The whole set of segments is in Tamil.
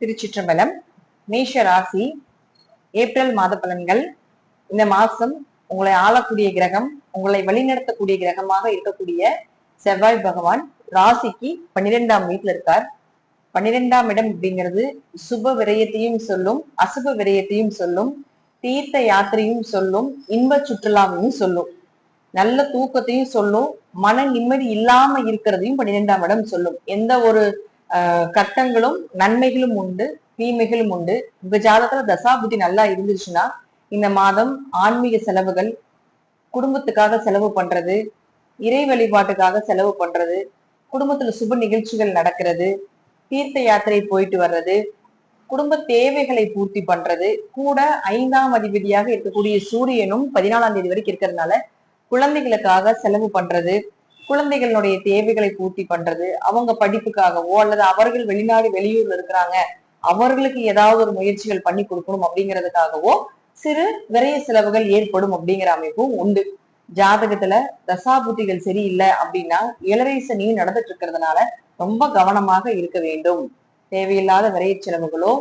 திருச்சிற்றம்பலம். மேஷ ராசி ஏப்ரல் மாத பலன்கள். இந்த மாசம் உங்களை ஆளக்கூடிய கிரகம், உங்களை வழிநடத்தக்கூடிய கிரகமாக இருக்கக்கூடிய செவ்வாய் பகவான் ராசிக்கு 12ஆம் வீட்டுல இருக்கார். 12ஆம் இடம் அப்படிங்கிறது சுப விரயத்தையும் சொல்லும், அசுப விரயத்தையும் சொல்லும், தீர்த்த யாத்திரையும் சொல்லும், இன்ப சுற்றுலாவையும் சொல்லும், நல்ல தூக்கத்தையும் சொல்லும், மன நிம்மதி இல்லாம இருக்கிறதையும் 12ஆம் இடம் சொல்லும். எந்த ஒரு கட்டங்களும் நன்மைகளும் உண்டு, தீமைகளும் உண்டு. உங்க ஜாதகத்துல தசாபுத்தி நல்லா இருந்துச்சுன்னா இந்த மாதம் ஆன்மீக செலவுகள், குடும்பத்துக்காக செலவு பண்றது, இறை வழிபாட்டுக்காக செலவு பண்றது, குடும்பத்துல சுப நிகழ்ச்சிகள் நடக்கிறது, தீர்த்த யாத்திரை போயிட்டு வர்றது, குடும்ப தேவைகளை பூர்த்தி பண்றது, கூட 5ஆம் அதிபதியாக இருக்கக்கூடிய சூரியனும் 14ஆம் தேதி வரைக்கும் இருக்கிறதுனால குழந்தைகளுக்காக செலவு பண்றது, குழந்தைகளுடைய தேவைகளை பூர்த்தி பண்றது, அவங்க படிப்புக்காகவோ அல்லது அவர்கள் வெளிநாடு வெளியூர்ல இருக்கிறாங்க அவர்களுக்கு ஏதாவது ஒரு முயற்சிகள் பண்ணி கொடுக்கணும் அப்படிங்கிறதுக்காகவோ சிறு விரைய செலவுகள் ஏற்படும் அப்படிங்கிற அமைப்பும் உண்டு. ஜாதகத்துல தசாபுத்திகள் சரியில்லை அப்படின்னா ஏழரை சனியும் நடந்துட்டு இருக்கிறதுனால ரொம்ப கவனமாக இருக்க வேண்டும். தேவையில்லாத விரைய செலவுகளோ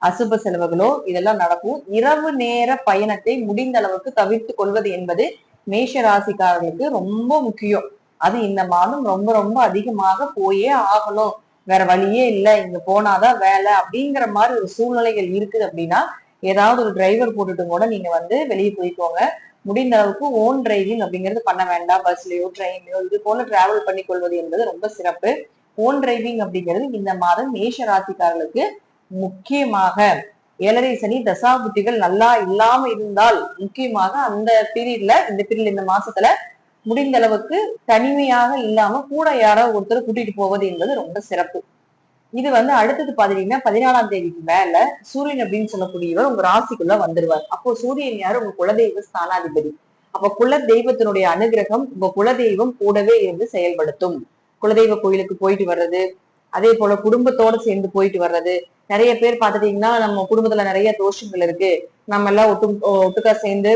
அசுப செலவுகளோ இதெல்லாம் நடக்கும். இரவு நேர பயணத்தை முடிந்த அளவுக்கு தவிர்த்து கொள்வது என்பது மேஷ ராசிக்காரர்களுக்கு ரொம்ப முக்கியம். அது இந்த மாதம் ரொம்ப ரொம்ப அதிகமாக போயே ஆகணும், வேற வழியே இல்லை, இங்க போனாதான் வேலை அப்படிங்கிற மாதிரி ஒரு சூழ்நிலைகள் இருக்குது அப்படின்னா ஏதாவது ஒரு டிரைவர் போட்டுட்டு கூட நீங்க வெளியே போய்க்கோங்க. முடிந்த அளவுக்கு ஓன் டிரைவிங் அப்படிங்கிறது பண்ண வேண்டாம். பஸ்லயோ ட்ரெயின்லயோ இது போல டிராவல் பண்ணி கொள்வது என்பது ரொம்ப சிறப்பு. ஓன் டிரைவிங் அப்படிங்கிறது இந்த மாதம் மேஷ ராசிக்காரர்களுக்கு முக்கியமாக ஏழரை சனி தசாபுத்திகள் நல்லா இல்லாம இருந்தால் முக்கியமாக அந்த பீரியட்ல இந்த மாசத்துல முடிந்த அளவுக்கு தனிமையாக இல்லாம கூட யாரோ ஒருத்தர் கூட்டிட்டு போவது என்பது ரொம்ப சிறப்பு. இது அடுத்தது பாத்தீங்கன்னா 14ஆம் தேதிக்கு மேல சூரியன் அப்படின்னு சொல்லக்கூடியவர் உங்க ராசிக்குள்ள வந்துருவார். அப்போ சூரியன் யாரு? உங்க குலதெய்வ ஸ்தானாதிபதி. அப்ப குல தெய்வத்தினுடைய அனுகிரகம் உங்க குலதெய்வம் கூடவே இருந்து செயல்படுத்தும். குலதெய்வ கோயிலுக்கு போயிட்டு வர்றது, அதே போல குடும்பத்தோட சேர்ந்து போயிட்டு வர்றது. நிறைய பேர் பாத்துட்டீங்கன்னா நம்ம குடும்பத்துல நிறைய தோஷங்கள் இருக்கு, நம்ம எல்லாம் ஒட்டுக்கா சேர்ந்து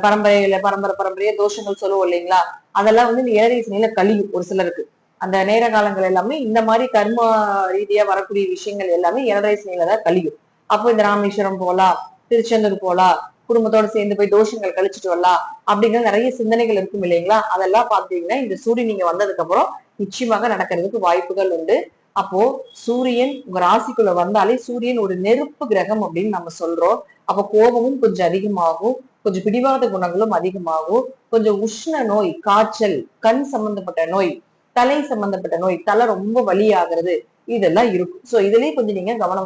பரம்பரையா தோஷங்கள் சொல்லுவோம் இல்லைங்களா? அதெல்லாம் இந்த ஏழரை சனியில கழியும் ஒரு சிலருக்கு. அந்த நேர காலங்கள் எல்லாமே இந்த மாதிரி கர்ம ரீதியா வரக்கூடிய விஷயங்கள் எல்லாமே ஏழரை சனியில தான் கழியும். அப்போ இந்த ராமேஸ்வரம் போலாம், திருச்செந்தூர் போலாம், குடும்பத்தோட சேர்ந்து போய் தோஷங்கள் கழிச்சுட்டு வரலாம் அப்படிங்கிற நிறைய சிந்தனைகள் இருக்கும் இல்லைங்களா? அதெல்லாம் பாத்தீங்கன்னா இந்த சூரியன் நீங்க வந்ததுக்கு அப்புறம் நிச்சயமாக நடக்கிறதுக்கு வாய்ப்புகள் உண்டு. அப்போ சூரியன் உங்க ராசிக்குள்ள வந்தாலே சூரியன் ஒரு நெருப்பு கிரகம் அப்படின்னு நம்ம சொல்றோம். அப்ப கோபமும் கொஞ்சம் அதிகமாகும், கொஞ்சம் பிடிவாத குணங்களும் அதிகமாகும், கொஞ்சம் உஷ்ண நோய், காய்ச்சல், கண் சம்பந்தப்பட்ட நோய், தலை சம்பந்தப்பட்ட நோய், தலை ரொம்ப வலி ஆகுறது இதெல்லாம் இருக்கும். சோ இதுலயே கொஞ்சம் நீங்க கவனம்